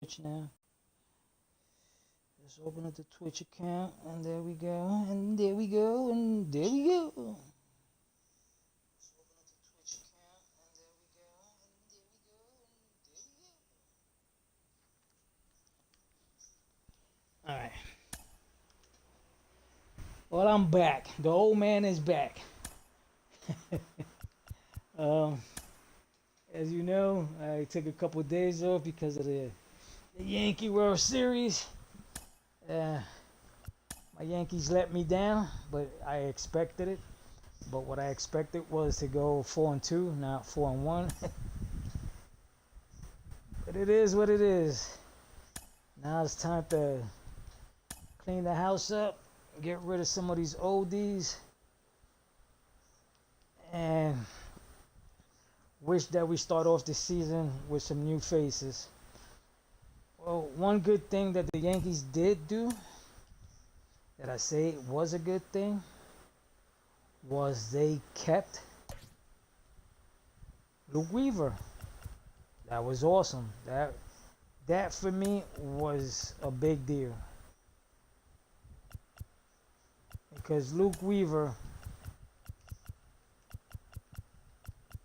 Twitch now. Just open up the Twitch account, and there we go, and there we go, and there we go. All right. Well, I'm back. The old man is back. As you know, I took a couple of days off because of the Yankee World Series. My Yankees let me down, but I expected it. But what I expected was to go 4-2, not 4-1. But it is what it is. Now it's time to clean the house up, get rid of some of these oldies, and wish that we start off the season with some new faces. Well, one good thing that the Yankees did do, that I say was a good thing, was they kept Luke Weaver. That was awesome. That for me was a big deal. Because Luke Weaver,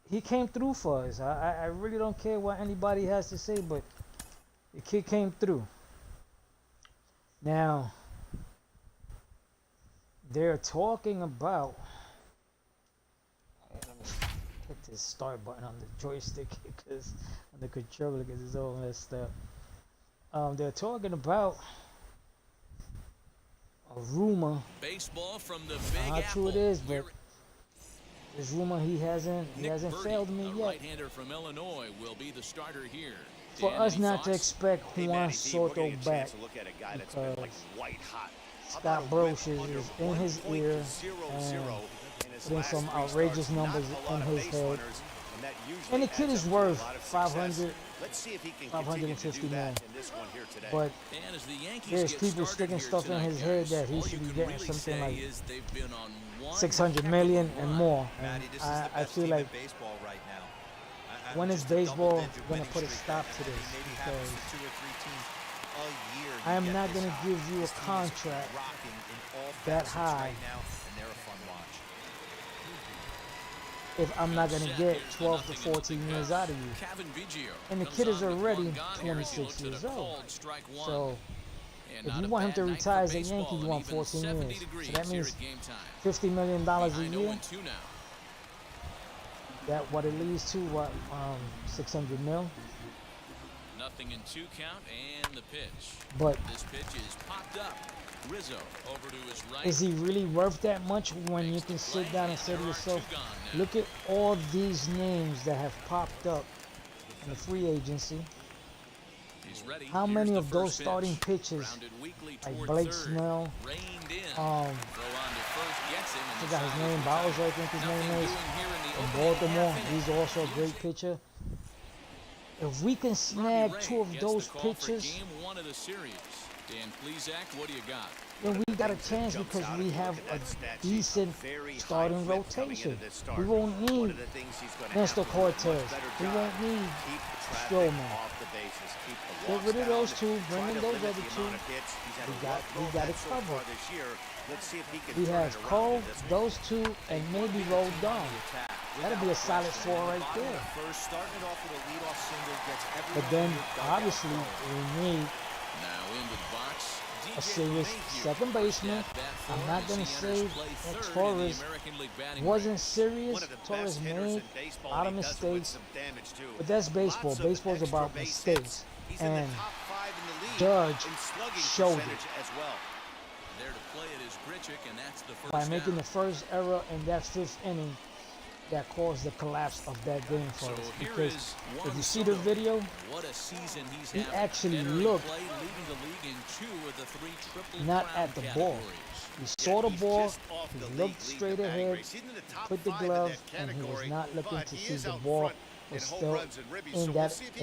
he came through for us. I really don't care what anybody has to say, but the kid came through. Now, they're talking about, let me hit this start button on the joystick because on the controller because it's all messed up. They're talking about a rumor. Baseball from the Big How Apple. true it is, but this rumor he hasn't failed me yet. Right-hander from Illinois will be the starter here. For Dan, us any not to thoughts? expect Juan Soto back, because Scott Broch is in his ear and putting some outrageous numbers in his head. And the kid is worth 550 million. But there's people sticking stuff in his head that he should be getting something like 600 million and more. And I feel like, when is baseball going to put a stop to this? Because I am not going to give you a contract that high if I'm not going to get 12 to 14 years out of you. And the kid is already 26 years old. So if you want him to retire as a Yankee, you want 14 years. So that means $50 million a year. That what it leads to, what, 600 mil. Nothing in 2 count and the pitch. But this pitch is popped up. Rizzo over to his right. Is he really worth that much when you can sit down and say to yourself, look at all these names that have popped up in the free agency. How many of those starting pitches, like Blake Snell, I forgot his name, Bowser, I think his name is, from Baltimore, he's also a great pitcher. If we can snag 2 of those pitchers, then we got a chance because we have a decent starting rotation. We won't need Nestor Cortez. We won't need Strowman. Get rid of those 2, bring in those other 2. We got it covered. We have Cole, those 2, and maybe Rodon. That'll be a solid 4 right there. But then, obviously, we need a serious second baseman. I'm not going to say that Torres wasn't serious. Torres made a lot of mistakes. But that's baseball. Baseball is about mistakes. And Judge showed it by making the first error in that 5th inning that caused the collapse of that game for us. Because if you see the video, he actually looked not at the ball. He saw the ball, he looked straight ahead, put the glove, and he was not looking to see the ball was still in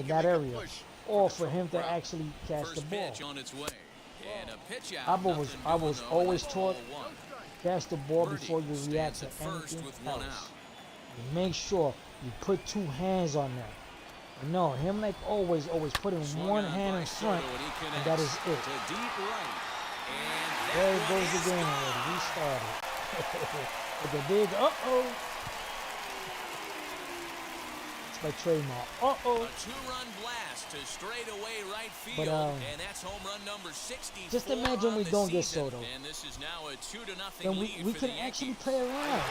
that area, or for him to actually catch the ball. I was always taught, catch the ball before you react to anything else. Make sure you put 2 hands on that. No, him like always putting one hand in front, and that is it. There goes the game already. We started. With the big It's my trademark. A two-run blast to straightaway right field, and that's home run number 64. Just imagine we don't get Soto. And this is now a 2-0 Then lead we for can the actually Yankees. play around.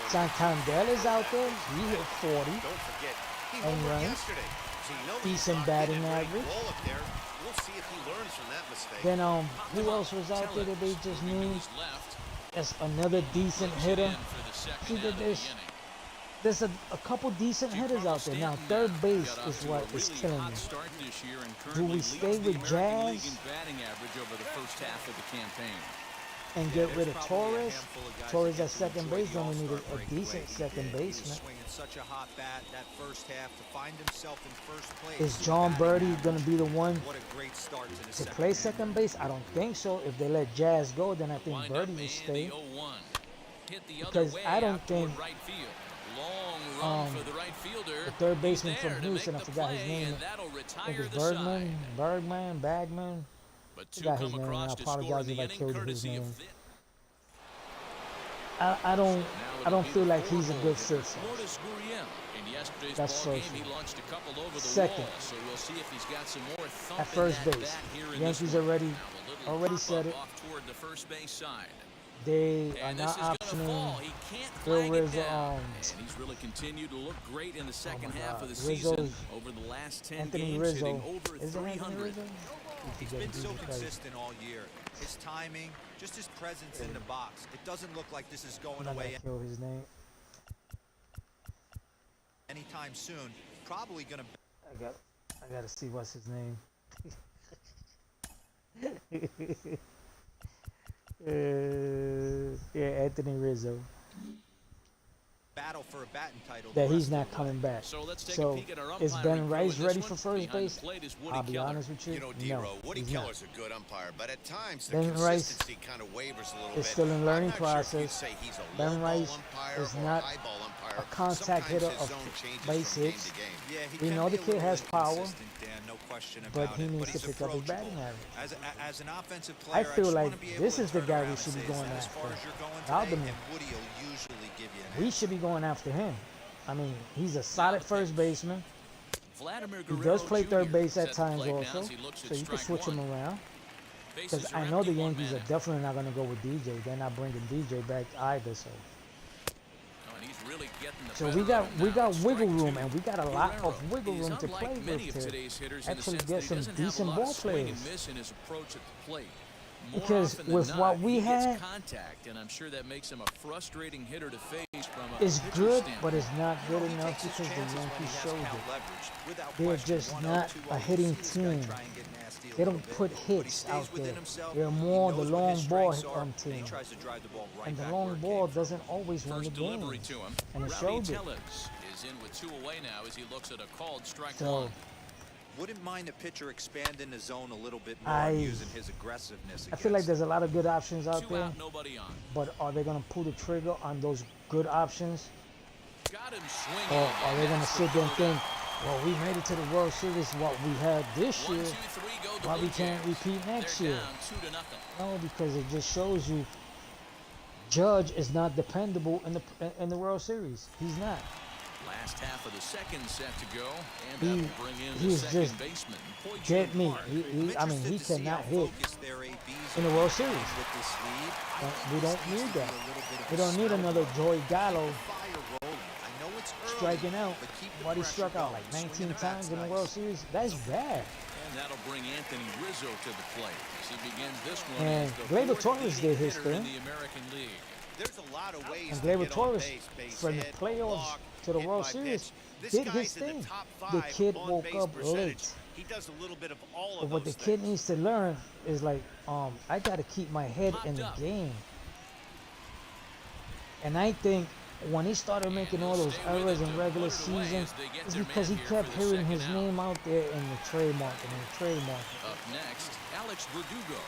Santander is out there. He hit 40. Don't forget, he Home homered runs. yesterday. So you know he's Decent not batting getting a great average. roll up there. We'll see if he learns from that mistake. Then who else was out there that they just named? Left. That's another decent hitter. For the second See out that of the inning. there's a couple decent hitters out there. Now third base is what is killing me. Do we stay with Jazz and get rid of Torres? Torres at second base, then we need a decent second baseman. Such a hot bat that first half to find himself in first place. Is John Birdie going to be the one What a great start to the to second play half. second base? I don't think so. If they let Jazz go, then I think Birdie will stay. Because I don't think the third baseman from Houston, I forgot his name. I think it's Bagman. But I forgot his name. I apologize if I killed his name. I don't feel like he's a good fit for us. That's so true. Second, at first base, Yankees already said it. They are not optioning Phil Rizzo. And he's really continued to look great in the second half of the Rizzo's- season. Over the last 10 Anthony games, Rizzo. hitting over Is it Anthony 300. Rizzo? He's been so consistent all year. His timing, just his presence in the box. It doesn't look like this is going I'm not away gonna kill his name. anytime soon. Probably gonna. I gotta see what's his name. Yeah, Anthony Rizzo. Battle for a batting title. That the he's rest of not the coming back. So let's take So a peek at our is umpiring Ben crew Rice in ready this for one. first Behind base? the plate is Woody I'll be Keller. honest with you. You know, No, D-Row, Woody he's not. Keller's a good umpire, but at times the Ben Rice consistency kind of wavers a little is bit. still in learning I'm not sure if you'd process. say he's a Ben low Rice ball umpire is or not high ball umpire. a contact Sometimes hitter his of zone changes base from game hits. to game. Yeah, he We can know be the a kid little has power, inconsistent, Dan, no question but about he it, needs to he's pick up his batting approachable. average. As an offensive I player, feel just like wanna be able this to is the turn guy around we and should be say, going as after. far as you're going Without today, the man. and Woody will usually give you an We answer. should be going after him. I mean, he's a solid first baseman. Vladimir He Guerrero does play Jr. third base at set the times plate now also, as he looks so at you can strike switch him one. around. Bases Because are I know the empty, one Yankees are man. definitely not going to go with DJ. They're not bringing DJ back either. So, Oh, and he's really getting the so better we got of him we now. got Strike wiggle room, two. and we got a lot Guerrero of wiggle is room to unlike play many of with today's to hitters in the actually sense get that he some doesn't have a decent lot ball of swing players. and miss in his approach at the plate. More Because often than with not, what we he gets had, contact, and I'm sure that makes him a frustrating hitter to face from a it's pitcher's good, standpoint. but it's not good He enough takes his because the chances when he Yankees has showed count it. leverage. Without They're question, just 1-0, not 2-0, a you hitting see this guy team. try and get nasty a They little don't bit, put but he hits stays out within there. himself. They're He more the knows what his long ball strengths are, and team. he tries to drive the ball right And the back where long it ball came from. doesn't always win the First delivery game. to him. And it Rowdy showed it. Tellez is in with 2 away now as he looks at a called strike So, one. Wouldn't mind the pitcher expanding the zone a little bit more I- and using his aggressiveness. I feel like against there's a lot of good options out 2 there, out, nobody on. but are they going to pull the trigger on those good options? Got him swinging. Or are they going to That's sit there and the think, well, we made it to the World Series, what we had this 1, year, 2, 3 go the why Blue we can't Jays. repeat next They're year? down 2-0. No, because it just shows you Judge is not dependable in the World Series. He's not. Last half of the second set to go, and He- that'll bring in the he's second just baseman. Get me. I'm I mean, he interested to see cannot how hit focused their ABs in the are World with Series. this lead. I think We this don't needs need to be that. a little bit of We a don't need slow another burn. Joey Gallo Keep the fire rolling. I know it's early, striking out. but keep the What he pressure struck out going. like Swinging 19 the bat's times in the nice. World Series. That's bad. And that'll bring Anthony Rizzo to the plate as he begins this one. And as the Gleyber fourth Torres did his hitter in thing. the American League. There's a lot of ways And to Gleyber get on Torres, base from the hit, playoffs walk, to the hit World by Series, pitch. This did guy's his in thing. the top The 5 kid on woke base up percentage. late. He does a little bit of all But of what the those kid things. needs to learn is like, I got to keep my head in the game. And I think when he started making all those errors in regular season, it's because he kept hearing his name out there in the trade market, Up next, Alex Verdugo.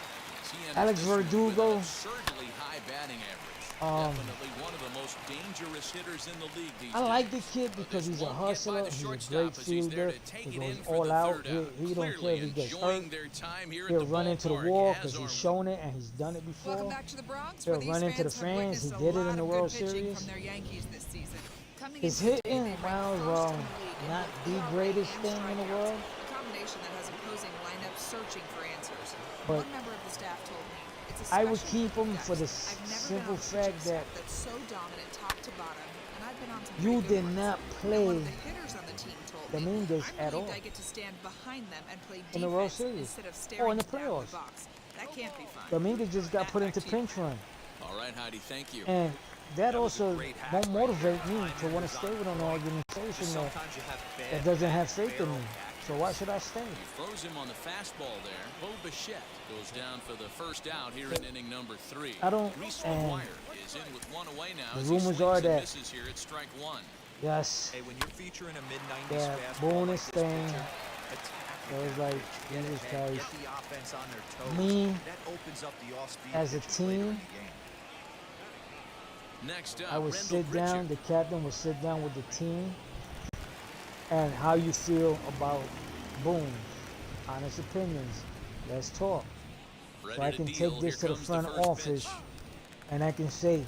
As he enters Alex this one with an Verdugo. absurdly high batting average. Definitely one of the most dangerous hitters in the league these I like the days. kid But because this he's a won't get by hustler. the He's a shortstop great as he's there fielder. to take He it goes in for all the out. third out. He don't care Clearly if he gets enjoying hurt. their time here at He'll the run into the ballpark, wall as because are he's we. shown it and he's done it Welcome before. back to the Bronx, He'll where these run into the fans have fans. witnessed He a did it lot in the of World good pitching Series. from their Yankees this season. Coming His into today, hitting, they ranked well, first in the league in not both the ERA greatest and thing in the strikeouts, world. a combination that has opposing lineups searching for answers. But One member of the staff told me, it's a I would special keep group him of for the guys. I've never simple been on a fact pitching that staff that's so dominant top to bottom, and I've been on some you pretty good did ones. not And one play of the hitters on the team told me, Dominguez I'm at relieved all I get to stand behind them and play in the World defense Series instead of or staring in the at the playoffs. box. That can't be fun. Dominguez just got Matt, put back into to you. pinch run. All right, Heidi, thank you. And that was a also great hack won't right motivate there. me to Timing want was to on stay with an point. organization that, Sometimes you have bad that doesn't have back faith in me. barrel So why should I stay? He froze him on the fastball there. Bo Bichette goes down for the first out here in inning number 3. I don't- Reese and McGuire is in with one away now. the as he rumors swings are and that- misses here at strike 1. Yes, Hey, when you're featuring a mid-90s that fastball bonus like this thing, pitcher, attack it was again, like, pitch, get Jesus ahead, Christ. get the offense on their toes. Me, That opens up the off-speed as a pitches later in team, the game. Next up, I would Rendell sit down, Pritchard. the captain would sit down with the team, and how you feel about Boone. Honest opinions. Let's talk. Ready So I to can deal. take this Here to the comes front first office pitch. and I can say,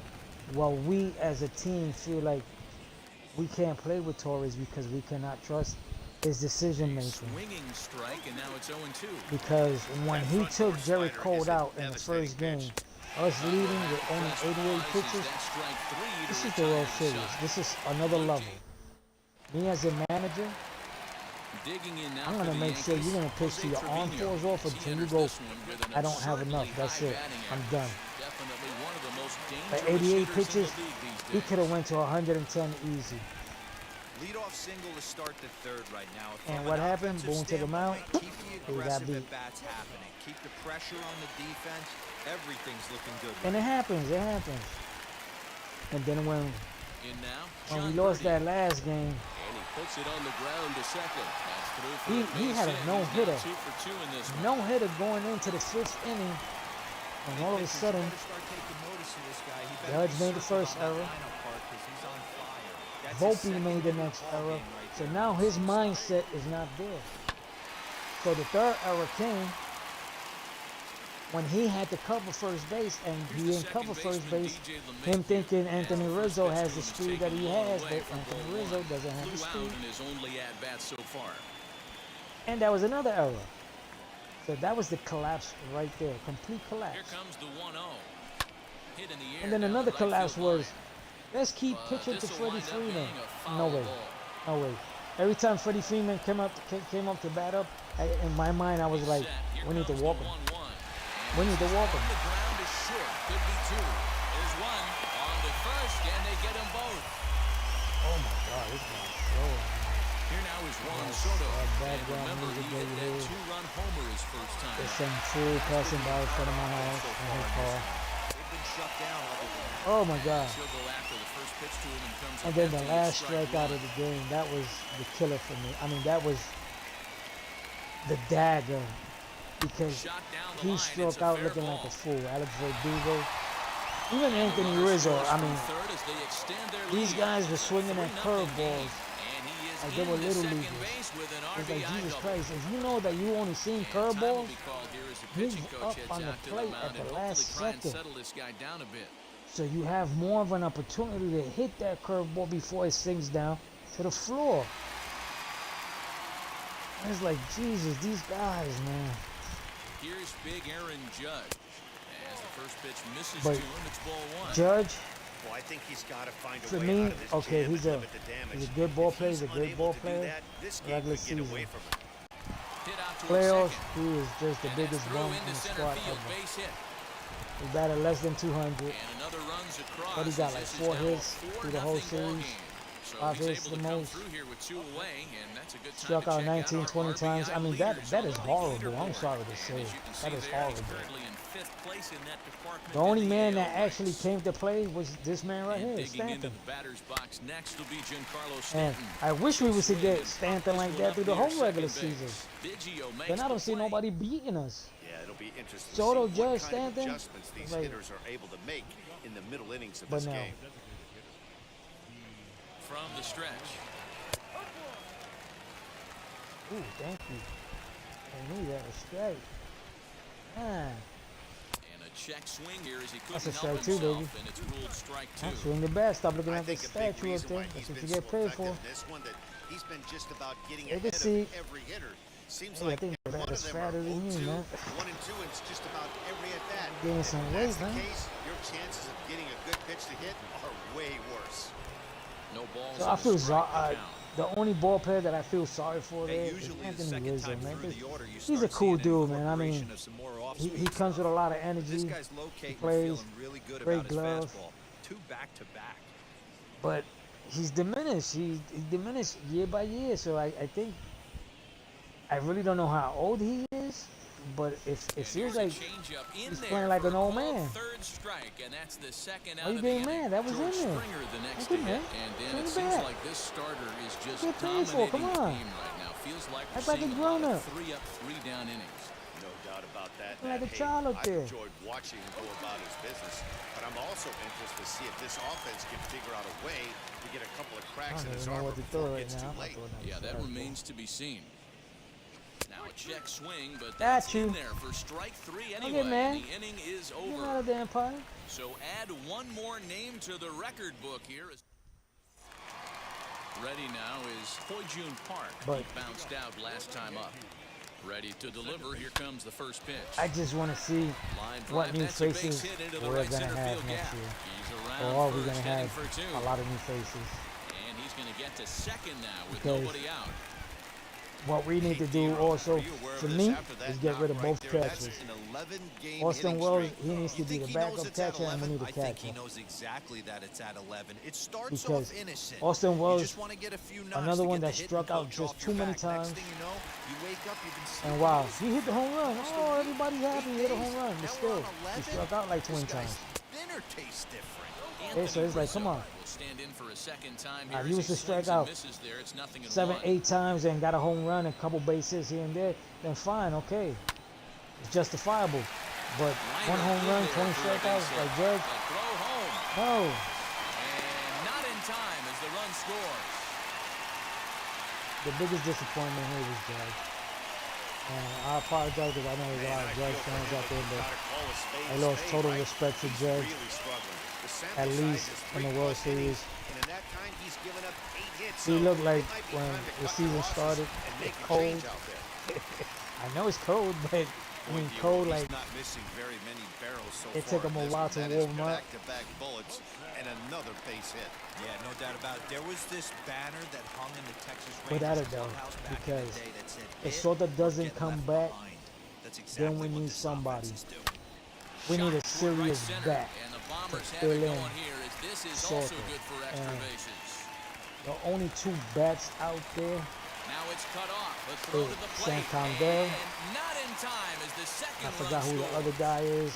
well, we as a team feel like we can't play with Torres because we cannot trust his decision making. Swinging strike, and now it's 0-2. Because when That he front took door Jerry slider Cole is a out in the devastating first game, pitch. us leading with only 88 pitches, That's strike 3 to this is the retire World the Series. side. This is another level. Me as a manager, Digging in now I'm for gonna the make sure Yankees, you're gonna pitch till Jose your arm Trevino, falls off as or he till you enters go, this one with an I don't have absurdly enough. That's high it. batting I'm average. done. Definitely one of the most At dangerous 88 hitters in pitches, the league these he days. could have went to 110 easy. Leadoff single to start the third right now. And From what an happened? offensive Boone took him out. standpoint, Keep He the got aggressive beat. at-bats happening. Keep the pressure on the defense. Everything's looking good. And it happens. It happens. And then when In now, we John lost Birdie. that last game, And he puts it on the ground to second. That's through for He- a he base had a hit. He's no-hitter. now 2 for 2 in this one. no hitter going into the 5th inning, and all of a sudden, Better start taking notice of this guy. He better Judge be made the circled first on that error. lineup part 'cause he's on fire. That's his Volpe second made the ball next game error. right So there. now his mindset is not there. So the third error came when he had to cover first base, and he Here's the didn't cover second first baseman, base. DJ LeMahieu. Him thinking And Anthony the first Rizzo pitch has to the him is speed that taken he long has, away but for Anthony ball Rizzo one. doesn't have the Flew out speed. in his only at-bat so far. And that was another error. So that was the collapse right there, complete Here collapse. comes the 1-0. Hit in the air And then down the another right collapse field line. was, let's keep But pitching to this'll Freddie wind up Freeman. being a foul No way, ball. no way. Every time Freddie Freeman came up to bat up, in my mind I was like, Set. Here we need to comes walk the him. 1-1. We need to walk him. On the ground is short. Could be 2. There's one on to first, and they get them both. Oh my God, this guy's slow. Here now is Juan Nice. Soto. That And background remember, he music hit over that here. 2-run homer his first time. There's out. some fool passing by in front of my house So in far his in car. this one. They've been shut down other than that. Oh my God. He'll go after the first pitch to him and comes And up then the empty at last strike strikeout one. of the game, that was the killer for me. I mean, that was the dagger because Shot down the he line. struck It's a out fair looking like ball. a fool. Alex Verdugo, even Anthony Runners Rizzo. scores I from mean, third as they extend their these lead. guys were It's a swinging at 3-0 curveballs game, and he is like they in were the little second leaguers. base with an It's like, RBI Jesus double. Christ, if you know that you only seen And time will curveballs, be called here as the move pitching coach up heads on the out to plate mound at and the hopefully last try and second. settle this guy down a bit. so you have more of an opportunity to hit that curveball before it sinks down to the floor. And it's like, Jesus, these guys, man. Here's big Aaron Judge. As the first pitch misses But to him, it's ball 1. Judge, Well, I think he's got to find a for way me, out of this okay, jam he's and a limit the damage. he's a good ball If player. he's He's a great unable ball to do player. that, this game Regular could get away season. from him. Hit out to Playoffs, second. he is just the And biggest that's through bum in into the center squad field, ever. base hit. He batted less than 200. And another runs across. But he got as like this is 4 now a hits through the whole 4-0 ball series. game. So 5 he's hits able the to come most. through here with 2 away, and that's a good time Struck to out check 19, our 20 times. RBI I mean, leaders that on is the league horrible. I'm leaderboard. sorry to And say. as you can That see is there, he's horrible. currently in 5th place in that department The only in man AL that actually ranks. came to play was this man right And here, digging into Stanton. the batter's box next will be Giancarlo And Stanton. I wish we was to Swing get and Stanton pop like this that one through up the near whole regular second base. season. Biggio makes Then I the don't see play. nobody beating us. Yeah, it'll be interesting Soto, to see Judge, what kind of Stanton, adjustments these like- hitters are able to make in the middle innings of But this no. game. From the stretch. Ooh, thank you. I knew that was straight. Man, And a check swing here as he That's a couldn't help strike too, himself, baby. and it's ruled strike two. I'm swinging the bat. Stop looking I at the think a big statue up reason there. why That's he's what been you so get paid effective for. in this one, that he's been just about getting Take a ahead seat. of every hitter. Seems Hey, I like think the one bat of is them are fatter than you, 0-2, man. 1 and 2 in just about every at bat. Gain some If weight, that's the man. case, your chances of getting a good pitch to hit are way worse. No balls. So I and a feel strike sorry. to count. The only ball player that I feel sorry for Hey, there is usually the Anthony second Rizzo, time man. through the order, you He's a start cool seeing an dude, man. I mean, incorporation of some more he off-speed comes stuff. with a lot of This energy, guy's locating plays, and feeling really good great about his glove. fastball. 2 back-to-back. but he's diminished. He's diminished year by year. So I think I really don't know how old he is, but it And seems here's a like changeup in he's there playing like for an a old called man. third strike, and that's the second Why out you of the getting inning. mad? That was George in there. Springer the next Good to hit, man. and Dan, Swing it it seems back. like this starter is just Get paid for it. dominating Come the on. game right now. Feels like we're Act like seeing a a lot grown-up. of 3-up, 3-down innings. No doubt about that. Like a Hey, child up there. I've enjoyed watching him go about his business, but I'm also interested to see if this offense can figure out a way to get a couple of I cracks in don't his even know armor what to before throw it right gets now. too late. Yeah, that remains to be seen. Now a check swing, but Got that's you. in there for strike 3 Okay, anyway. man. And the inning is You're over. not a damn pie. So add one more name to the record book here. Ready now is Hoijun Park. But- He bounced out last time up. Ready to deliver. Here comes the first pitch. I just want to see Line what drive, new that's a base faces hit into the we're right going to center have field next gap. year. He's Or around are we first, going to heading have for 2. a lot of new faces? And he's going to get to second now with Because nobody out. What we need to do also, for me, is get rid of both catchers. Austin Wells, he needs to be the backup catcher, and we need a I think he catcher. knows exactly that it's at 11. It starts Because off innocent. Austin You Wells, just want to get a few knocks another to one get that the hit struck and out coach just off too your many back. times. Next thing you know, you wake up, you've been And sleeping wow, on he hit the home run. Oh, everybody's happy. He hit a home run. But Now still, we're on he 11. struck out like 20 This guy's times. thinner tastes different. Yeah, so it's like, come on. Will stand in for a second time He here as was to strike swings and out misses there. It's nothing in 7, one. 8 times and got a home run and a couple bases here and there, then fine, okay. It's justifiable. But one Liner home in run, there 20 for a base strikeouts, hit. like Judge, A throw home. no. And not in time as the run scores. The biggest disappointment here was Judge. And I apologize because I know there's a lot of Judge fans out there, but I lost total respect for Judge, at least in the World Series. He looked like when the season started, it's cold. I know it's cold, but I mean cold like not missing very many barrels so it far took him in a this while one. to That is warm up. back-to-back bullets and another base hit. Yeah, no doubt about it. There was this banner that hung in the Texas Rangers Without a doubt, clubhouse back in the because day that said, if "Hit Soto or doesn't get come left back, behind." That's then exactly we what need this somebody. offense is doing. We need a Shot toward right serious center, bat and the to Bombers have fill it in going here as this is also Soto. good for extra And bases. the only 2 bats out there. Now it's cut off. A throw to the plate. Santander. And not in time as the second I forgot run who the scores. other guy is.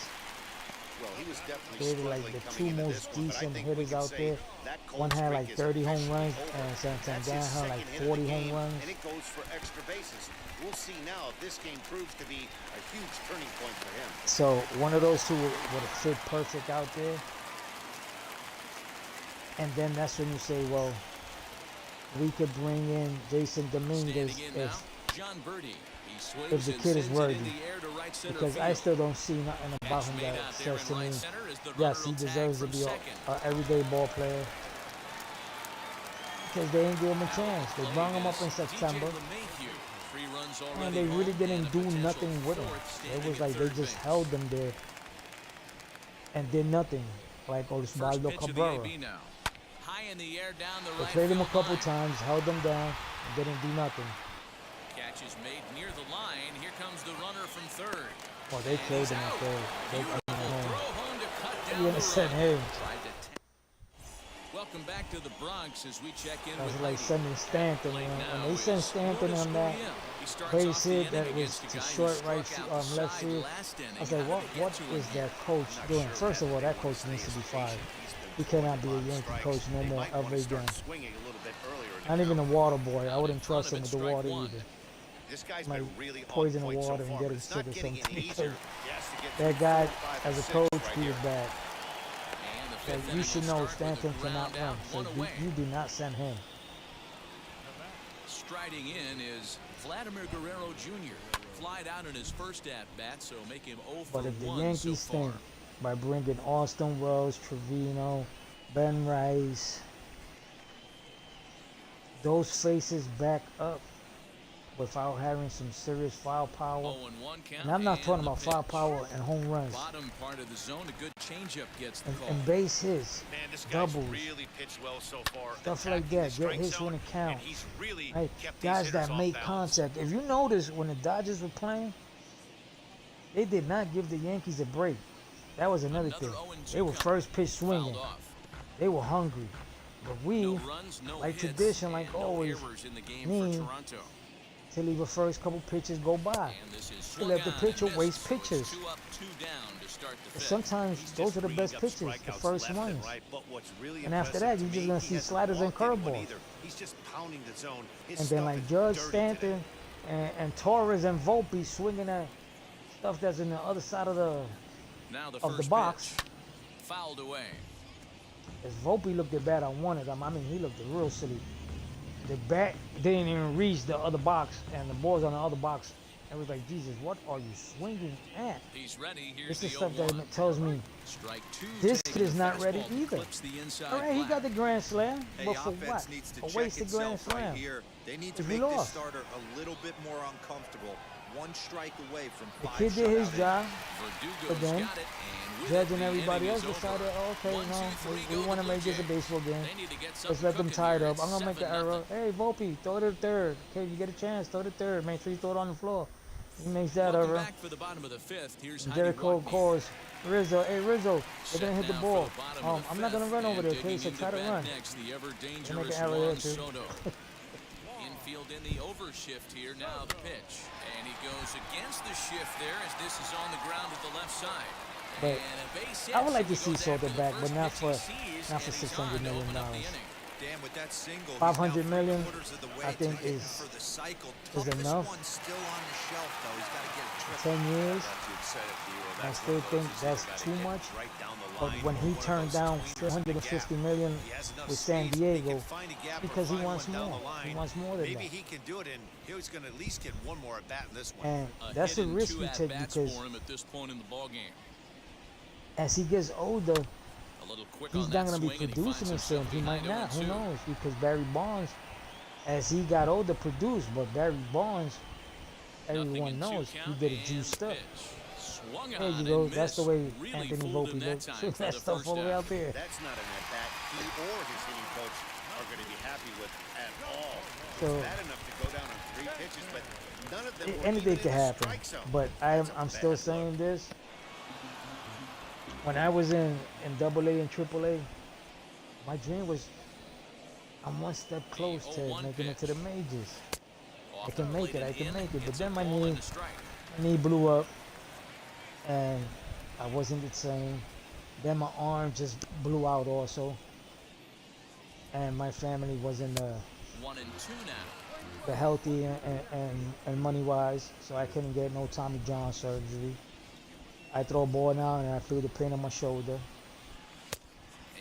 Well, he was definitely They were like struggling the coming 2 into most this one, but I decent think we hitters can out say there. that cold One had streak like is 30 home officially runs, over. and That's Santander his had like second hit of 40 the home game, runs. and it goes for extra bases. We'll see now if this game proves to be a huge turning point for him. So one of those 2 would have fit perfect out there. And then that's when you say, well, we could bring in Jason Dominguez Standing in now, if John Birdie. He swings if the and kid is sends it worthy. in the air to right center because I field. still don't see nothing about Catch him made that out there says in to me, right center as the yes, runner he will tag deserves to from be second. a everyday ball player. Because they didn't give him a chance. They brought him up in September, and they really didn't do nothing with him. It was like they just held them there and did nothing, like Osvaldo Cabrera. They played him a couple times, held them down, and didn't do nothing. Catch is made near the line. Here comes the runner from third. Well, they killed him at third. They Throw home to cut down You the understand run. him? Welcome back to the Bronx as we check in That's with like Heidi. sending Stanton. Late now When they sent is Stanton Lourdes on that Gurriel. He starts base off the hit inning that was against a to guy who short struck right left outside field, last inning. I was like, How what did he get to is him? that coach doing? First of all, that coach needs to be fired. He cannot be a Yankee coach no more ever again. Not even a water boy. I wouldn't trust him with the water either. This guy's Might been really poison on the point so water and far, get but him it's sick not or getting something. any easier. He has to get That through guy, 4, 5, as a 6 coach, right he here. was bad. And So fifth you inning should will know start with Stanton the cannot ground run. out, So one away. you do not send him. Striding in is Vladimir Guerrero Jr. Flied out in his first at-bat, so make him 0 for But if the 1 Yankees so far. think by bringing Austin Wells, Trevino, Ben Rice, those faces back up without having some serious firepower. 0-1 count, And I'm not talking the about pitch. firepower and home runs Bottom part of the zone, a good changeup gets the call. and base hits, Man, this guy's doubles, really pitched well so far. stuff like attacking the that. Get strike hits zone, when it and counts. he's really Right? kept these Guys hitters that off make balance. contact. If you notice when the Dodgers were playing, they did not give the Yankees a break. That was another thing. 0-2 They were count. first pitch swinging. Fouled off. They were hungry. But we, No runs, no like hits, tradition, like and no always, errors in the game need for Toronto. to leave the first couple pitches go by. And this is To swung let the on pitcher and waste missed, so it's pitches. 2 up, 2 down to start the fifth. Sometimes He's those just are the freeing best up pitches, the strikeouts first left and ones. right, but what's really And after impressive that, to you're just me, gonna he see hasn't sliders and walked anyone curveballs. either. He's just pounding the zone. His And then stuff like is Judge dirty Stanton today. and Torres and Volpe swinging at stuff that's in the other side of the Now the of the first box. pitch. Fouled away. As Volpe looked at bat, I wanted him. I mean, he looked real silly. The bat didn't even reach the other box, and the ball's on the other box. It was like, Jesus, what are you swinging at? He's ready. Here's This the is stuff 0-1. that tells me Strike 2. this taking kid is the not ready fastball that either. clips the inside All right, he got flat. the grand slam, Hey, but for offense what? needs to A check wasted grand itself right slam. here. They need to If you make this lost. starter a little bit more uncomfortable. One strike away from The 5 kid did his shutout job, Verdugo's but then got it, and with Judge it, and the everybody inning else is decided, over. oh, okay, 1, 2, 3, we go want to the make this a Blue Jays. baseball game. They need to get Let's something let them cooking tie it here. up. It's I'm gonna make the 7-0. error. Hey, Volpe, throw it to third. Okay, you get a chance. Throw it to third. Make sure you throw it on the floor. He makes that Welcome error. back for the bottom of the fifth. Here's And Heidi Jericho Watney. calls Rizzo. Hey, Rizzo, they're Set gonna hit the now ball. for the bottom of the I'm not gonna fifth, run over and there, okay? digging So into try to bat run. Next, the ever They make dangerous an error there Juan too. Soto. Infield in the overshift here. Now the pitch, and he goes against the shift there as this is on the ground at the left side. But And a base hit, I would like so to he see goes Soto after the back, but first not pitch for he sees, not for and he's $600 on to million. open up the inning. Dan, with that single, 500 he's now million, 3/4 of the way I think to hitting is- for the cycle. is Toughest enough. one still on the shelf, though. He's got to get a triple. 10 years. That's you'd said it, Theo. I That's still one of those think you that's gotta too hit much. right down the But line. when he One of turned those down tweeners in the 450 gap. million He has enough with San speed so he can Diego, find a gap or because he find wants one down more. the line. He wants more than Maybe that. he can do it, and he's going to at least get one more at bat in this one. And A that's hit a and risk 2 you take at-bats because for him at this point in the ballgame. as he gets older, A little quick he's on not that going to be swing, and he producing finds himself. himself He might behind not. Who 0-2. knows? Because Barry Bonds, as he got older, produced. But Barry Bonds, Nothing everyone in knows two he count, did it and juiced up. pitch. Swung There on you and go. That's the missed. way Really Anthony fooled him Volpe that does. time Shoot for that the stuff first all the way out. out there. That's not an at-bat he or his hitting coach are going to be happy with at all. So It's bad enough to go down on 3 pitches, but none of them were anything even could in the happen. strike zone. But That's a I'm bad still look. saying this. When I was in AA and AAA, my dream was I'm one step close to 0-1 making it to the majors. Off I can the make plate it, I and can in, make it. But gets a then my ball knee, and a strike. my knee blew up, and I wasn't the same. Then my arm just blew out also, and my family wasn't 1 and 2 now. the healthy and money wise, so I couldn't get no Tommy John surgery. I throw a ball now and I feel the pain on my shoulder.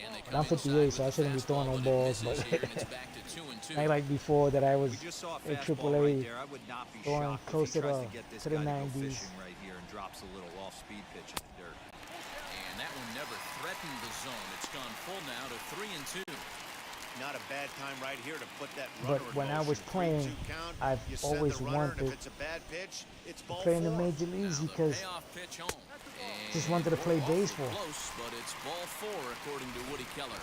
And they But come I'm 58, inside so I with shouldn't the be throwing no fastball, balls. but it But misses here, and it's back to 2 and 2. ain't like before that I was We just saw a at fastball AAA right there. I would not be going shocked close if he to tries the- to get this to the guy to go 90s. fishing right here and drops a little off-speed pitch in the dirt. And that one never threatened the zone. It's gone full now to 3 and 2. Not a bad time right here to put that But runner in when I motion. was playing, 3-2 count, I've you send always the runner, and wanted if it's a bad pitch, it's ball play in the 4. major leagues Now the because payoff pitch home. And just wanted to play awful baseball. Close, but it's ball 4 according to Woody Keller.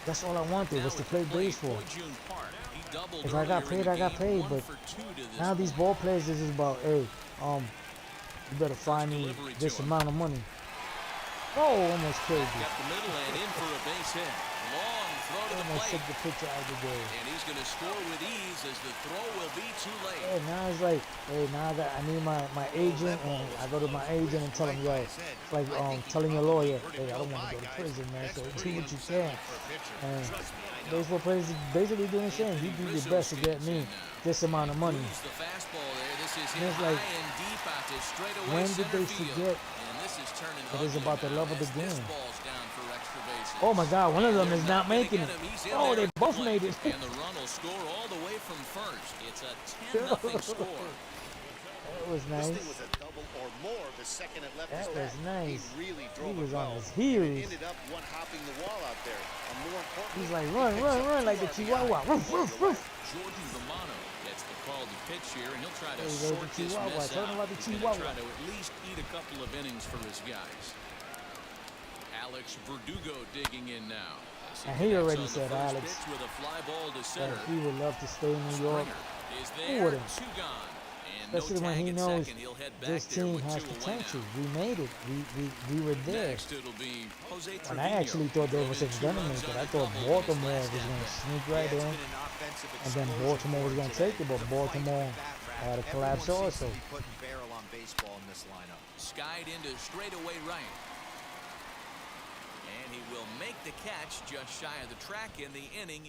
that's all I wanted was Now to at play the plate, baseball. Boy June Park. He doubled If I got earlier in paid, the I got game, paid. 1 But for 2 to this now these point. ball players, this is about, hey, you better find me delivery to this him. amount of money. Oh, almost killed you. Got the middle and in for a base hit. Long throw to the Almost plate. took the picture out of the game. And he's going to score with ease as the throw will be too late. Hey, now it's like, hey, now that I need my agent, and I go to my agent and tell him, yo, it's like telling your lawyer, hey, I don't want to go to prison, man, so do what you can. And baseball players basically doing the same. You do your best to get me this amount of money. Moves the fastball there. This is And hit it's high like, and deep out to straightaway when did center they field. forget And this is turning that it's ugly about the now love of the as this game? ball's down for extra bases. Oh my God, one of them is not making it. Oh, they both made it. And the run will score all the way from first. It's a 10-0 score. That was This nice. thing was a double or more the second it left his That was bat. nice. He really He drove was it on well. his And heels. it ended up one-hopping the wall out there. And more importantly, He's like, he run, picks run, up run, 2 like the RBIs. Chihuahua. Roof, roof, roof. Jordan Romano gets the call to pitch here, and he'll try to There you go, sort the this Chihuahua. mess Tell him out. about the He's gonna Chihuahua. try to at least eat a couple of innings for his guys. Alex Verdugo digging in now. And he already said, Alex. Alex, With a fly ball to that center. he would love to stay in New York. Springer is Who there, wouldn't? 2 gone. And Especially no when tag he at knows second. He'll head back this there team with has 2 away potential. now. We made it. We were there. Next it'll be Jose And Trevino. I actually thought they was Drove in 2 gonna runs make it. on I a thought double in his Baltimore last was gonna at-bat. sneak right in, and then Baltimore was gonna take it, but Baltimore had a collapse also. Skied into straightaway right. And he will make the catch just shy of the track in the inning.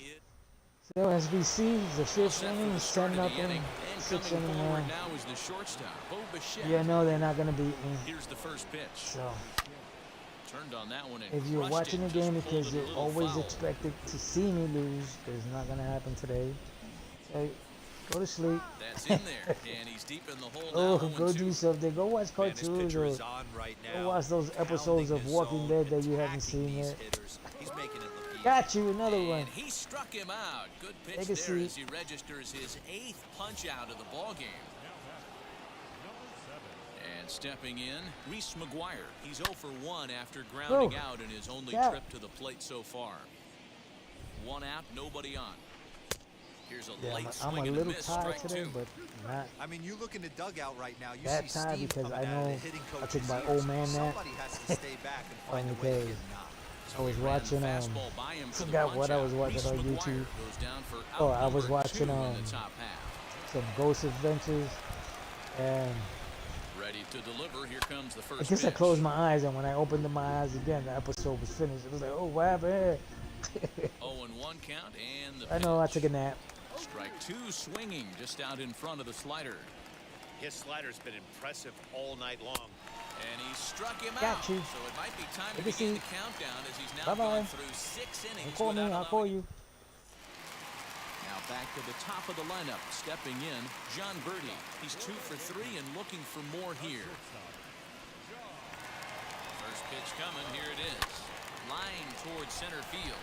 So SBC, the fifth Set for inning, the is start 10 of the nothing, inning. And 6 coming inning forward now. now is the shortstop, Bo Bichette. You know they're not gonna beat me. Here's the first pitch. So Turned on that one and if you're crushed watching it, the game just pulled because it a you're little always foul. expected to see me lose, it's not gonna happen today. Hey, go to sleep. That's in there, and he's deep in the hole Oh, now. go 0-2. do something. Go watch cartoons or go watch those episodes of Walking Dead that you haven't seen yet. Got you, another one. And he struck him out. Good pitch Take a there seat. as he registers his 8th punch out of the ball game. And stepping in, Reese McGuire. He's 0 for 1 after grounding out in his only Yeah. trip to the plate so far. 1 out, nobody on. Here's a Yeah, late I'm swing a and a little miss, tired strike today, 2. but not I mean, you look in the dugout right now, you that see tired steam because coming I out of know the hitting I coach's took my ears. old man nap. Somebody has to stay back and find Only a way to because get knocked. I was He ran watching fastball by him for the forgot what I punch was out. watching Reese on McGuire YouTube. goes down for Oh, I out was number watching 2 in the top half. some Ghost Adventures, and Ready to deliver. Here comes the first I guess I pitch. closed my eyes, and when I opened my eyes again, the episode was finished. It was like, oh, what happened here? 0-1 count and the I know, I pitch. took a nap. Strike 2 swinging just out in front of the slider. His slider's been impressive all night long. And he struck him Got out. you. So it might be time to Take a begin the seat. countdown as he's now Bye-bye. gone through 6 innings. Don't call me, without I'll call allowing- you. Now back to the top of the lineup. Stepping in, John Birdie. He's 2 for 3 and looking for more here. First pitch coming. Here it is. Line towards center field.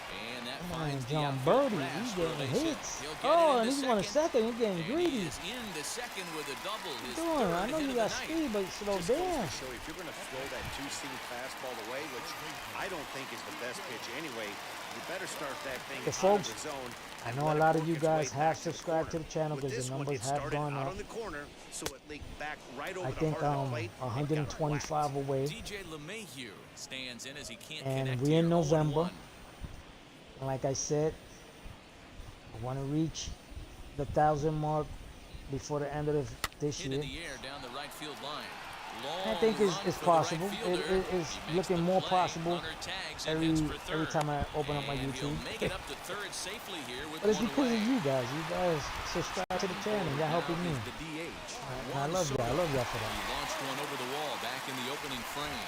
And that Come on, finds the John outfield Birdie, grass he's for a getting base hit. hits. He'll get Oh, it and into he's going to second, he's getting And greedy. he is into second with a double. His What you doing? I third know hit you of got the night. speed, but slow Just goes down. to show you, if you're going to throw that two-seam fastball away, which I don't think is the best pitch anyway, you better start that thing Okay, out folks, of the zone. I and know a let it lot of work you its way guys back have the subscribed to corner. the channel With because this the one, numbers it have started gone out up. on the corner, so it leaked back right over I the think heart of the plate and got 125 whacked. away, DJ LeMahieu stands in as he can't and connect we're in here. November. 0-1. And like I said, I want to reach the 1,000 mark before the end of this Hit in year. the air down the right field line. I Long think run it's for the possible. right fielder. It's He makes looking the more play. possible Hunter tags and hits for every third. time I open up my And YouTube. he'll make it up to third safely here with But it's one because away. of you guys. You guys subscribe to the channel. You're helping me. Now is the DH. And I Juan love y'all. I Soto. love y'all for that. He launched one over the wall back in the opening frame.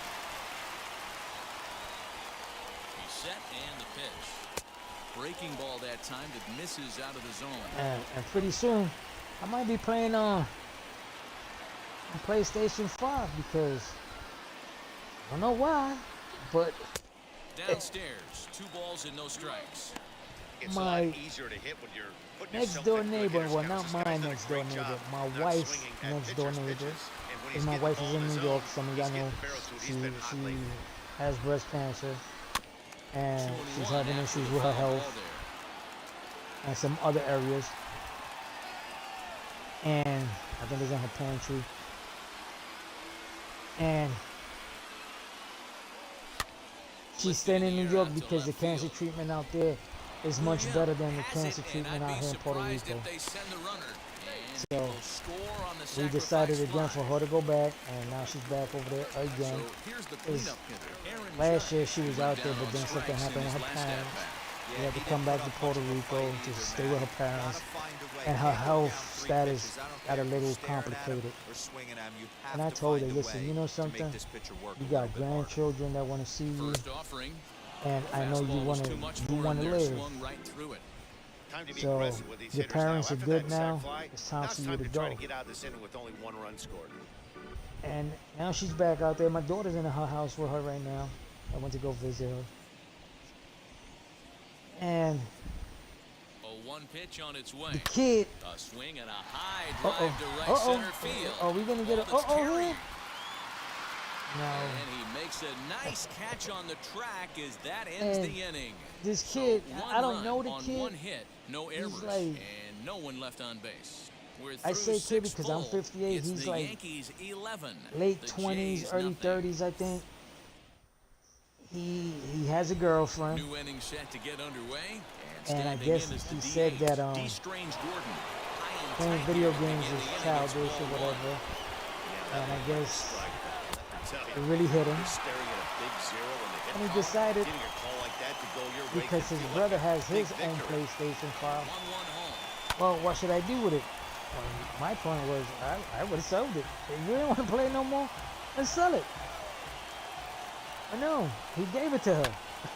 He's set and the pitch. Breaking ball that time that misses out of the zone. And pretty soon, I might be playing on PlayStation 5 because I don't know why, but Downstairs, 2 balls and no strikes. It's my a lot easier to hit when you're putting next yourself door in good neighbor, hitters' well, counts. not This guy's my done a next door great neighbor, job my not wife's swinging at next door pitchers' neighbor. pitches. And when Is he's my getting wife the is ball in his New York. own, Some of he's y'all getting know the barrel to it. she He's been hot lately. has breast cancer, and 2-1 she's having after issues the with her foul ball health there. and some other areas. And I think it's in her pantry. And she's staying in New York because the cancer treatment out there is much better than the cancer treatment out here in Puerto Rico. So we decided again for her to go back, and now she's back over there again. Last year she was out there, but then something happened with her parents. She had to come back to Puerto Rico to stay with her parents, and her health status got a little complicated. And I told her, listen, you know something? You got grandchildren that want to see you. First offering. and I know you want to live. Right through it. Time to be So aggressive with these your hitters now. parents are After good that sac now. fly, It's time for you to try go. to get out of this inning with only 1 run scored. And now she's back out there. My daughter's in her house with her right now. I went to go visit her. And A 1 pitch on its way. the kid. A swing and a high drive to right Uh-oh. center field. Are we gonna get a Ball that's carried. here? No. And he makes a nice catch on the track as that ends And the inning. this So kid, one I don't run know the on kid. 1 hit, no errors, like- and no one left on base. We're I through say kid 6 because I'm full. 58. It's He's the like Yankees 11, late the 20s, Jays early nothing. 30s, I think. He has a girlfriend, New inning set to get underway. and I standing guess in is the he said DH, that D. Strange Gordon. High and playing tight video here to games begin is the inning. childish It's or ball one. whatever. And I guess Tell it you, really hit him. just staring at a big zero in the hit And he column, decided, getting a call like that to go your way because can his feel brother like a has big his own victory. PlayStation 5. 1-1 home. Well, what should I do with it? Well, my point was, I would have sold it. If you didn't want to play no more, let's sell it. I know, he gave it to her.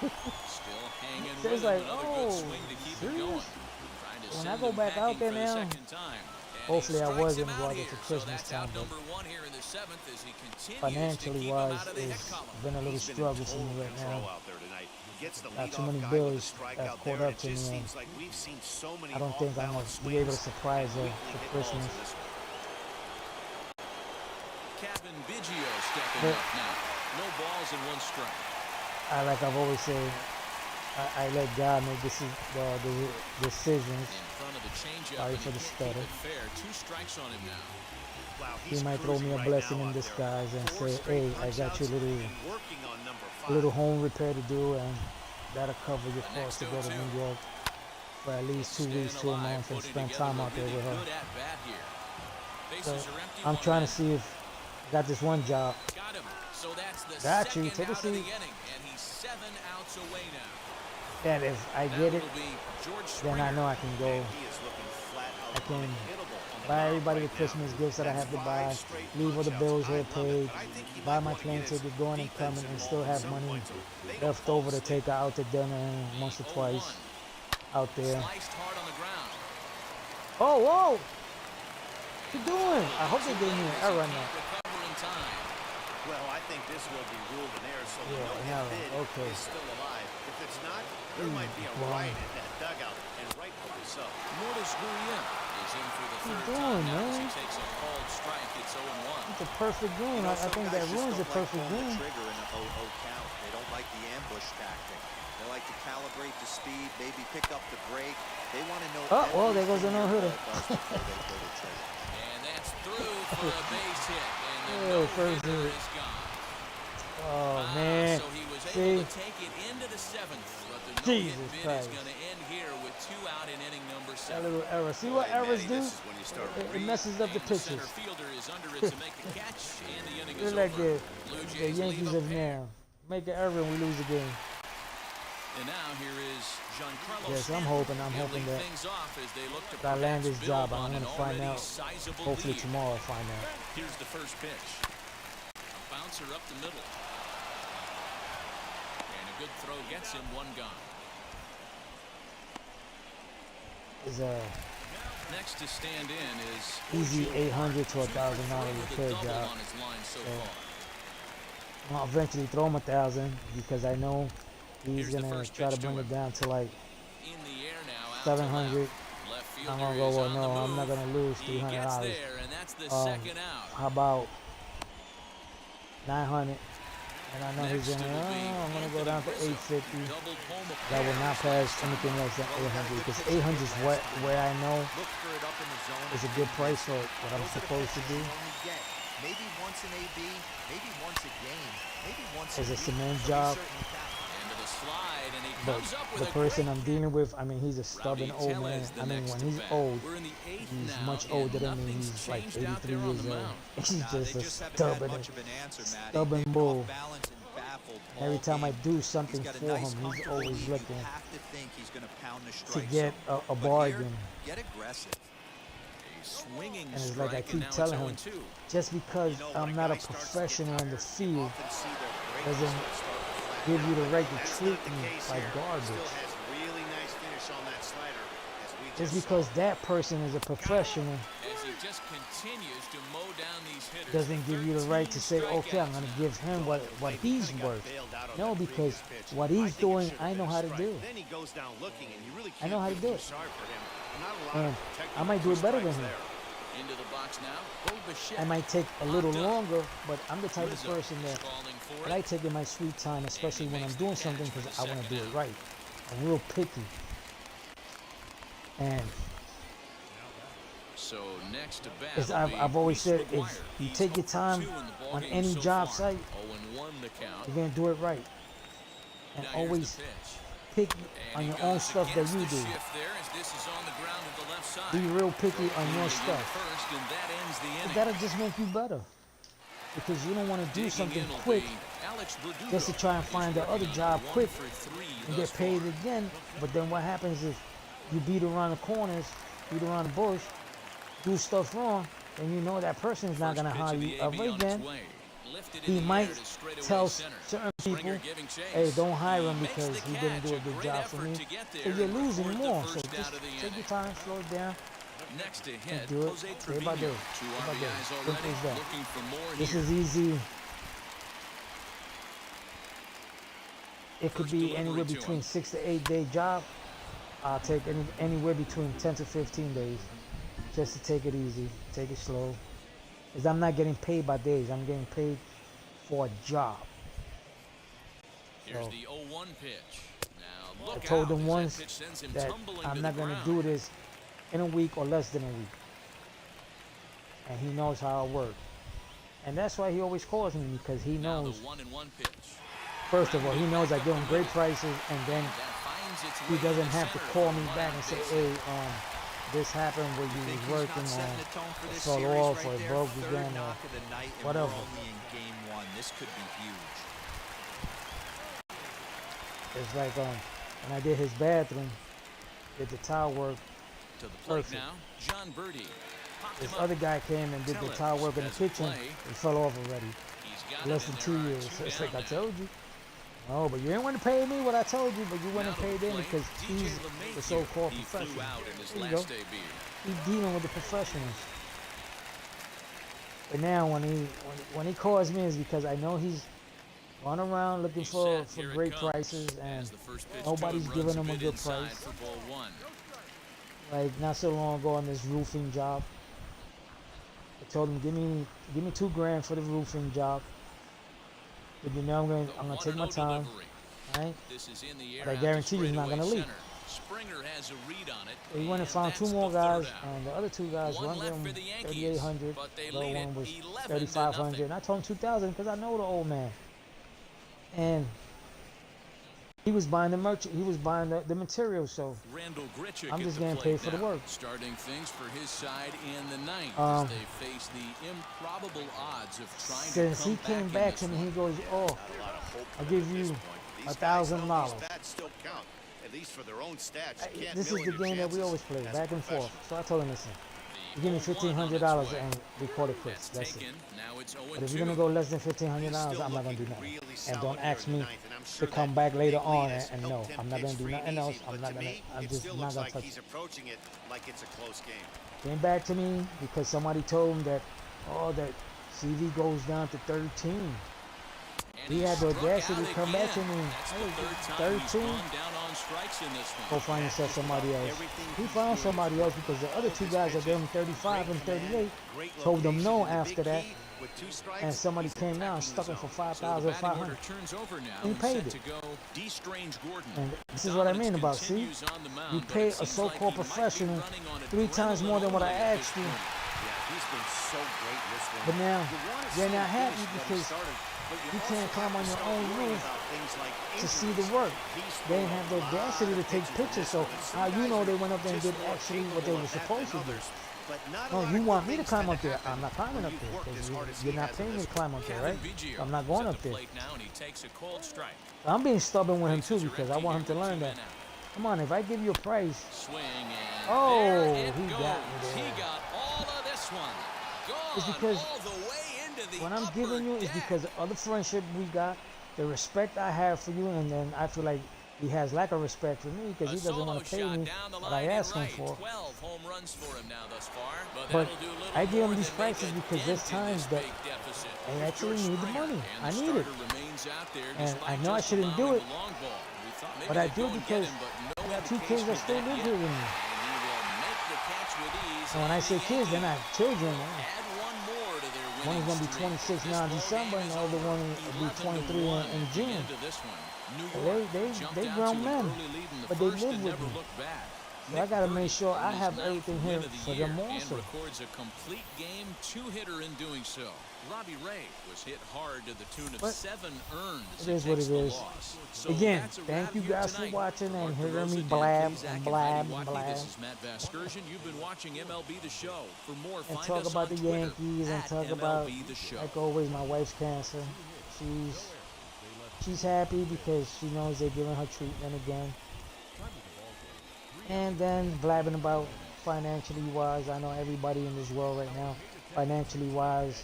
Still hanging So with it's him. like, Another oh, good swing to keep it serious? going. Trying to When send I go him back out packing there for the now, second time. And hopefully he I strikes wasn't him while out it's a here. Christmas So that's time, out but number 1 here in the 7th as he continues financially to keep him wise, out of the hit it's column. been a little He's been in struggle for me total right control now. out there tonight. He gets the Got too leadoff many guy bills with a strikeout caught there. up It to just me, seems like we've seen so many I don't think I'm going off-balance to be able to swings surprise her and for weakly hit balls Christmas. in this one. Captain Biggio stepping But- up now. No balls and 1 strike. Like I've always said, I let God make the decisions. In front of the changeup, Sorry and for he the can't keep stutter. it fair. 2 strikes on him now. Wow, He he's might throw me cruising a right blessing now in out there. disguise and 4 say, straight hey, I got you punch-outs a little and working on number 5. little home repair to do, and that'll cover your The costs to next go to 0-2. New York for at least 2 Staying weeks to a alive, month and putting spend together time a out there really with her. good at-bat here. So Bases are empty, I'm 1 trying man. to see if I got this one job. Got him. So that's the Got you. second Take a out of the seat. inning, and he's 7 outs away now. That if I Now get it, it'll be George then I Springer. know I can go He is looking flat out I can unhittable on the buy mound everybody right the now. Christmas gifts that I have to That's buy, 5 straight leave all the punch-outs. bills I here love it, paid, but I think he buy might my wanna plane get his ticket, going and defense coming, and involved still at have some money point so they don't left fall over to asleep. take her out to dinner once or The twice 0-1. out there. Sliced hard on the ground. Oh, whoa! What you doing? I hope they gave me an error now. Recover in time. Well, I think this will be ruled an error, so the Yeah, no-hit an error. bid Okay. is still alive. If it's not, there might be a wow. riot in that dugout, and rightfully so. Lourdes Gurriel is in for the What you 3rd doing, time now as he man? takes a called strike. It's 0-1. It's a perfect game. You know, I some think guys that just ruins don't a like perfect pulling game. the trigger in a 0-0 count. They don't like the ambush tactic. They like to calibrate the speed, maybe pick up the brake. They want to know. Oh, well, there goes everything a your no-hitter. ball does before they pull the trigger. And that's through for a base hit. And the Yeah, first no-hitter hit. is gone. Oh, man. So he was See? able to take it into the 7th. But the Jesus no-hit bid is Christ. going to end here with 2 out in inning number That 7. little error. See what Hey, errors Manny, do? this is when you start It messes up the And pitches. center fielder is under it to make the catch, and the inning They're is like over. the Blue Jays Yankees leave of a pair. now. Make an error and we lose the game. And now here is Giancarlo Yes, I'm Stanton. hoping He'll lead that things off as they look to if I land perhaps this job, build I'm on going an to find already out. sizable Hopefully lead. tomorrow I'll find out. Here's the first pitch. A bouncer up the middle. And a good throw gets him 1 gone. It's a Next to stand in is easy $800 to $1,000 with a repair double job. on his line so Yeah. far. I'll eventually throw him $1,000 because I know he's Here's the gonna first try to pitch to bring him. it down to like In the air now, out 700. to left. Left I'm fielder gonna go, is well, on no, the I'm not move. gonna lose He gets $300. there, and that's the second out. How about 900? And I know he's Next gonna, it'll be I'm gonna go down to Anthony 850. Rizzo. Doubled home a That will pair. not pass anything less than 800 because 800 is where I know Look for it up in the zone. is a good price for what I'm Those are the supposed to pitches do. you only get. Maybe once an AB, maybe once a game, maybe once It's a week cement for job. certain counts. Into the slide, and he But comes up with the a person great I'm dealing with, I mean, he's a Rowdy stubborn old man. Tellez the I mean, next when to he's bat. old, We're in the 8th he's now, much and older than me. nothing's He's like changed out 83 there on years the old. mound. He's They just a just haven't had stubborn. much of an answer, Matty. stubborn They've been bull. off balance and baffled Every all time I game. do He's something got a for nice, him, he's comfortable always lead. looking You have to think he's going to pound the to strike get zone. a But bargain. Here, get aggressive. A swinging And it's like I strike, and keep now it's telling him, 0-2. just because You know, when I'm not a guy starts to get professional in the tired, field often see their brakes doesn't start to flash give you the right to That's treat not the me case like here. garbage. Still has really nice finish on that slider, as we It's just because saw. that person is a professional, As he just continues to mow down these hitters. doesn't give you the right to say, okay, I'm strikeouts going to now. give him what Played, he he's kinda got worth. bailed out on No, that because previous pitch. what I he's think it doing, should have I been know a how to strike. do. Then he goes down looking, and you really I know can't how to feel do too it. sorry for him. Not a lot And of protecting I might do for it better than strikes him. there. Into the box now. Bo Bichette. I might take a little Popped up. longer, but I'm the type of Rizzo person is that calling for I it. like taking my sweet time, especially when I'm makes the doing catch something, for because the I want to second do it out. right. I'm real picky. And So next to bat. as I've always said, if you take your time on any job site, 0-1 the count. you're going to do it right. And Now here's always the pitch. pick And on he your own goes stuff that against you the do. shift there as this is on the ground to the left side. Be real picky on your Clearing stuff. into first, and that ends the But inning. that'll just make you better. Because you don't want to do Digging something in will quick be Alex Verdugo. just to try and He's find the working other on job 1 quick for 3 and thus get paid far. again. But then what happens is you beat around the corners, beat around the bush, do stuff wrong, and you know that person is not First going to pitch hire of the you AB ever on its again. way. Lifted in He the might air to straightaway tell center. certain Springer people, giving chase. hey, don't hire him Makes because the he didn't do a catch. good Great job for effort me. to get So there you're and losing record the more. So first just out of the take inning. your time, slow it down. Next to hit, do it Jose day by Trevino. day, 2 day by day. RBIs Simple already. as that. Looking for more This here. is easy. It could First be delivery anywhere to between him. 6 to 8 day job. I'll take anywhere between 10 to 15 days just to take it easy, take it slow. Because I'm not getting paid by days. I'm getting paid for a job. Here's So, the 0-1 pitch. Now look I told out them as once that pitch sends him that tumbling I'm to not the going to ground. do this in a week or less than a week. And he knows how I work. And that's why he always calls me, because he Now knows, the 1-1 pitch. first of all, he knows I give him great prices, and then That finds its he way doesn't to have to center call for me a back run and say, base hey, hit. this happened where you Think was he's working not setting on, the tone for it this fell series off or right it there. broke Third again or knock of the night, and whatever. we're only in game 1. This could be huge. It's like when I did his bathroom, did the tile work. To the plate Perfect. now, John Birdie. Popped This him up. other guy came and did the Tellez tile work in the does kitchen. play. It fell off already. He's got Less it, than and 2 there are years. 2 It's down like I now. told you. Oh, but you didn't want to pay me what I told you, but you went and Now to paid the in plate, because DJ he's LeMahieu. the so-called He professional. flew out in his There you last go. debut. He's dealing with the professionals. But now when he calls me, it's because I know he's going around looking He's for set. Here it great comes. prices, and As the first pitch nobody's to him giving runs him a bit good inside price. for ball 1. Like not so long ago on this roofing job, I told him give me $2,000 for the roofing job. But you know I'm gonna take my 1-0 time, delivery. right? This is in the air But I out guarantee to you he's not straightaway gonna leak. center. Springer has a read on it. So he went and found 2 that's more the third guys, out. and the other 2 guys, One one left gave for him the Yankees, 3,800, but they the other lead one it was 11-0. 3,500, and I told him 2,000 because I know the old man. And he was buying the he was buying the material, so Randall Grichuk I'm at just the getting plate paid for the now, work. starting things for his side in the ninth as they face the improbable odds of trying since to come he came back back in to this me, he one. goes, oh, Not a lot of hope I'll for give them at this you point. These guys know $1,000. these bats still count, at least for their own stats. You can't This is million the your game that we chances always play, as a back and forth. professional. So I told him, listen, The you give me 0-1 on its $1,500 way. and we call it quits. That's That's it. taken. Now it's 0-2. But if you're gonna go less than $1,500, He's still I'm not gonna do looking nothing. really And solid don't here ask in the me ninth, and I'm to sure come that back later big on lead has and no, helped him I'm not pitch gonna do free and nothing else. easy, I'm but not to gonna. me, I'm it just still not looks gonna like touch he's it. approaching it like it's a close game. Came back to me because somebody told him that, oh, that CV goes down to 13. And He had the struck audacity out to come back to again. me. That's Hey, the third time he's 13? gone down on strikes in this one. Go find yourself somebody else. He found somebody else because the other 2 guys that gave him 35 and 38 told them no after that. And somebody came now and stuck him for So the batting $5,500. order turns over now. He and paid set it. to go D. Strange Gordon. And this is what I Dominance mean about, see, continues on the mound, you but pay it a seems so-called like he might be professional running on 3 times more than what I adrenaline only at asked this you. point. Yeah, he's been so great in this one. But now, You wanna you're see not him happy finish what he because started, but you also can't climb have on to your start own worrying roof about things like to see injuries. the work. He's They didn't thrown have the a lot audacity of to take pitches in pictures, this so one, and some how you guys know are they went up there and just did more actually what they capable were of that supposed than to do? others. But not a No, lot you of want good me to things climb tend up there. happen I'm not climbing when up you've there worked because as hard as he you're not has in paying me this to one. climb up there, Kevin right? Biggio I'm not is going at up the there. plate now, and he takes a cold strike. I'm being stubborn with him too Bases are because I empty want him here to with learn 2 that. men out. Come on, if I give you a price, Swing and oh, there it he goes. got me there. He got all of this one. It's Gone because all the way into the what I'm upper giving you is deck. because of the friendship we got, the respect I have for you, and then I feel like he has lack of respect for me because he doesn't want to pay me what I ask him for. 12 home runs for him now thus far, But that'll do little I give him more these than make prices a because dent there's in times this that big deficit. I Here's actually George need the Springer, money. and I the need it. starter remains out there And despite I know I just shouldn't do allowing it, the long ball. We thought maybe but I they'd do go and get because him, but no I got 2 indication kids that of still that live yet. here with me. And he will make the catch with ease. And when I say kids, they're not children. Add one more to their One is winning going to be streak. 26 This now in ball December, game and is the other over. one will be 23 11-1 in at the June. end of this one. New So York they jumped out grown to an men, early lead in the but they first live and with never me. looked back. So I got to make sure I have everything here for them And also. records a complete game 2-hitter in doing so. Robbie Ray was hit hard to the tune of But 7 earned as it is what takes it the is. loss. So Again, that's a thank wrap you here guys for tonight. watching and Mark hearing me DeRosa, Dan blab Plesac, and and blab Heidi and Watkey. blab This is Matt Vasgersian. You've been watching MLB The Show. For more, and find talk us about on the Twitter Yankees and at talk MLB about, The Show. like always, my wife's cancer. She's happy because she knows they're giving her treatment again. And then blabbing about financially wise. I know everybody in this world right now, financially wise,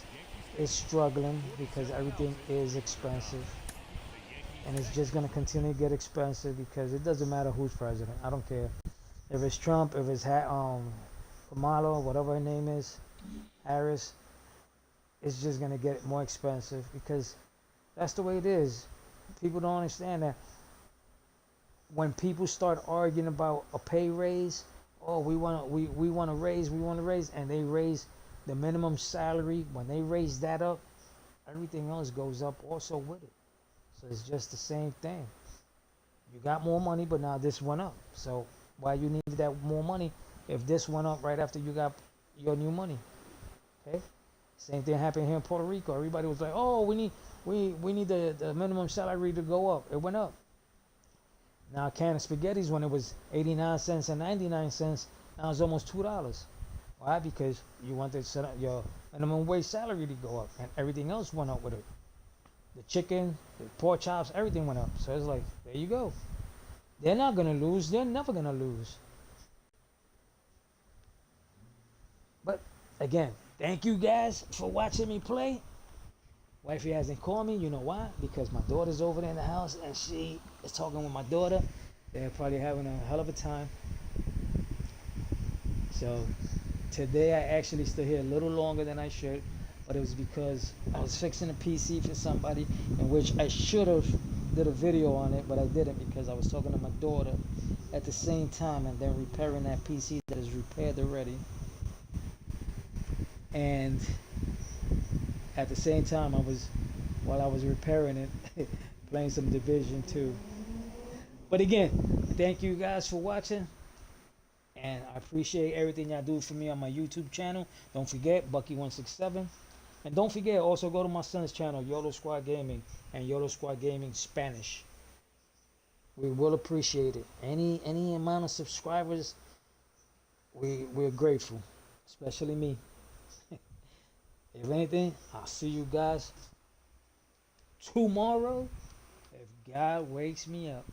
is struggling because everything is expensive. And it's just going to continue to get expensive because it doesn't matter who's president. I don't care. If it's Trump, if it's Kamala, whatever her name is, Harris, it's just going to get more expensive because that's the way it is. People don't understand that when people start arguing about a pay raise, oh, we want to raise, and they raise the minimum salary. When they raise that up, everything else goes up also with it. So it's just the same thing. You got more money, but now this went up. So why you need that more money if this went up right after you got your new money? Okay. Same thing happened here in Puerto Rico. Everybody was like, oh, we need the minimum salary to go up. It went up. Now a can of spaghettis, when it was 89 cents and 99 cents, now it's almost $2. Why? Because you want your minimum wage salary to go up, and everything else went up with it. The chicken, the pork chops, everything went up. So it's like, there you go. They're not gonna lose. They're never gonna lose. But again, thank you guys for watching me play. Wifey hasn't called me. You know why? Because my daughter's over there in the house and she is talking with my daughter. They're probably having a hell of a time. So today I actually stood here a little longer than I should, but it was because I was fixing a PC for somebody, in which I should have did a video on it, but I didn't because I was talking to my daughter at the same time and then repairing that PC that is repaired already. And at the same time, while I was repairing it, playing some Division 2. But again, thank you guys for watching, and I appreciate everything y'all do for me on my YouTube channel. Don't forget, Bucky167, and don't forget, also go to my son's channel, YOLO Squad Gaming, and YOLO Squad Gaming Spanish. We will appreciate it. Any amount of subscribers, we're grateful, especially me. If anything, I'll see you guys tomorrow if God wakes me up.